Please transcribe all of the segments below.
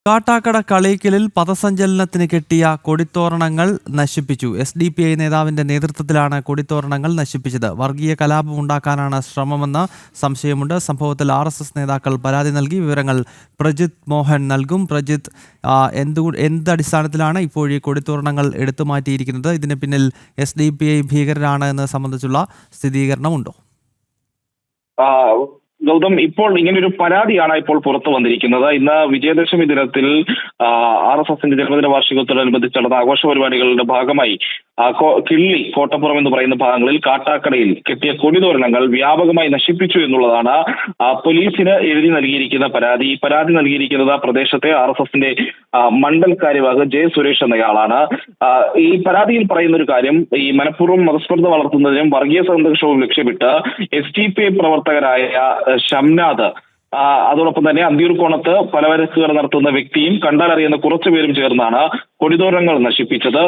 കാട്ടാക്കട കളീക്കലിൽ പഥസഞ്ചലനത്തിന് കെട്ടിയ കൊടിത്തോരണങ്ങൾ നശിപ്പിച്ചു. SDPI നേതാവിന്റെ നേതൃത്വത്തിലാണ് കൊടിത്തോരണങ്ങൾ നശിപ്പിച്ചത്. വർഗീയ കലാപം ഉണ്ടാക്കാനാണ് ശ്രമമെന്ന് സംശയമുണ്ട്. സംഭവത്തിൽ RSS നേതാക്കൾ പരാതി നൽകി. വിവരങ്ങൾ പ്രജിത് മോഹൻ നൽകും. പ്രജിത്, എന്തടിസ്ഥാനത്തിലാണ് ഇപ്പോൾ ഈ കൊടിത്തോരണങ്ങൾ എടുത്തുമാറ്റിയിരിക്കുന്നത്? ഇതിന് പിന്നിൽ SDPI ഭീകരരാണ് എന്ന് സംബന്ധിച്ചുള്ള സ്ഥിരീകരണമുണ്ടോ? ഗൗതം, ഇപ്പോൾ ഇങ്ങനൊരു പരാതിയാണ് ഇപ്പോൾ പുറത്തു വന്നിരിക്കുന്നത്. ഇന്ന് വിജയദശമി ദിനത്തിൽ RSSന്റെ ജന്മദിന വാർഷികത്തോടനുബന്ധിച്ച് നടന്ന ആഘോഷ പരിപാടികളുടെ ഭാഗമായി കിള്ളി, കോട്ടപ്പുറം എന്ന് പറയുന്ന ഭാഗങ്ങളിൽ കാട്ടാക്കടയിൽ കെട്ടിയ കൊടിതോരണങ്ങൾ വ്യാപകമായി നശിപ്പിച്ചു എന്നുള്ളതാണ് പോലീസിന് എഴുതി നൽകിയിരിക്കുന്ന പരാതി. ഈ പരാതി നൽകിയിരിക്കുന്നത് പ്രദേശത്തെ RSSന്റെ മണ്ഡൽ കാര്യവാഹ് J. സുരേഷ് എന്നയാളാണ്. ഈ പരാതിയിൽ പറയുന്ന ഒരു കാര്യം, ഈ മനഃപൂർവ്വം മതസ്പർദ്ധ വളർത്തുന്നതിനും വർഗീയ സംഘർഷവും ലക്ഷ്യമിട്ട് SDPI പ്രവർത്തകരായ ഷംനാദ്, അതോടൊപ്പം തന്നെ അന്തിയൂർക്കോണത്ത് പലവരക്കുകൾ നടത്തുന്ന വ്യക്തിയും കണ്ടാലറിയുന്ന കുറച്ചുപേരും ചേർന്നാണ് കൊടിതോരണങ്ങൾ നശിപ്പിച്ചത്.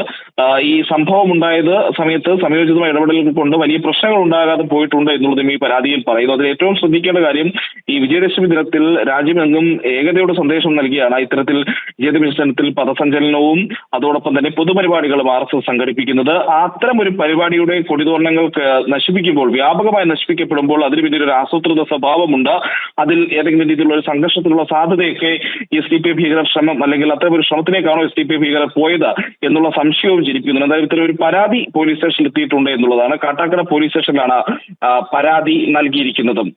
ഈ സംഭവം ഉണ്ടായത് സമയത്ത് സമയോചിതമായ ഇടപെടലുകൾ കൊണ്ട് വലിയ പ്രശ്നങ്ങൾ ഉണ്ടാകാതെ പോയിട്ടുണ്ട് എന്നുള്ളതും ഈ പരാതിയിൽ പറയുന്നു. അതിൽ ഏറ്റവും ശ്രദ്ധിക്കേണ്ട കാര്യം, ഈ വിജയദശമി ദിനത്തിൽ രാജ്യമെങ്ങും ഏകതയുടെ സന്ദേശം നൽകിയാണ് ഇത്തരത്തിൽ വിജയദശമി ദിനത്തിൽ പഥസഞ്ചലനവും അതോടൊപ്പം തന്നെ പൊതുപരിപാടികളും RSS സംഘടിപ്പിക്കുന്നത്. അത്തരം ഒരു പരിപാടിയുടെ കൊടിതോരണങ്ങൾ നശിപ്പിക്കുമ്പോൾ, വ്യാപകമായി നശിപ്പിക്കപ്പെടുമ്പോൾ അതിന് പിന്നിൽ ഒരു ആസൂത്രിത സ്വഭാവമുണ്ട്. അതിൽ ഏതെങ്കിലും രീതിയിലുള്ള ഒരു സംഘർഷത്തിലുള്ള സാധ്യതയൊക്കെ SDPI ഭീകരർ ശ്രമം, അല്ലെങ്കിൽ അത്തരം ഒരു ശ്രമത്തിലേക്കാണോ SDPI ഭീകരർ പോയത് എന്നുള്ള സംശയവും ജനിക്കുന്നുണ്ട്. എന്തായാലും ഇത്തരം ഒരു പരാതി പോലീസ് സ്റ്റേഷനിൽ എത്തിയിട്ടുണ്ട് എന്നുള്ളതാണ്. കാട്ടാക്കട പോലീസ് സ്റ്റേഷനിലാണ് പരാതി നൽകിയിരിക്കുന്നതും.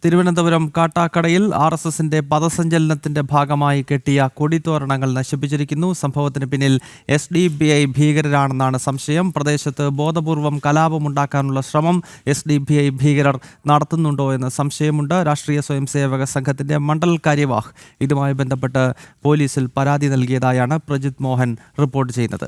തിരുവനന്തപുരം കാട്ടാക്കടയിൽ RSSന്റെ പഥസഞ്ചലനത്തിന്റെ ഭാഗമായി കെട്ടിയ കൊടിത്തോരണങ്ങൾ നശിപ്പിച്ചിരിക്കുന്നു. സംഭവത്തിന് പിന്നിൽ SDPI ഭീകരരാണെന്നാണ് സംശയം. പ്രദേശത്ത് ബോധപൂർവം കലാപമുണ്ടാക്കാനുള്ള ശ്രമം SDPI ഭീകരർ നടത്തുന്നുണ്ടോ എന്ന് സംശയമുണ്ട്. രാഷ്ട്രീയ സ്വയംസേവക സംഘത്തിന്റെ മണ്ഡൽ കാര്യവാഹ് ഇതുമായി ബന്ധപ്പെട്ട് പോലീസിൽ പരാതി നൽകിയതായാണ് പ്രജിത് മോഹൻ റിപ്പോർട്ട് ചെയ്യുന്നത്.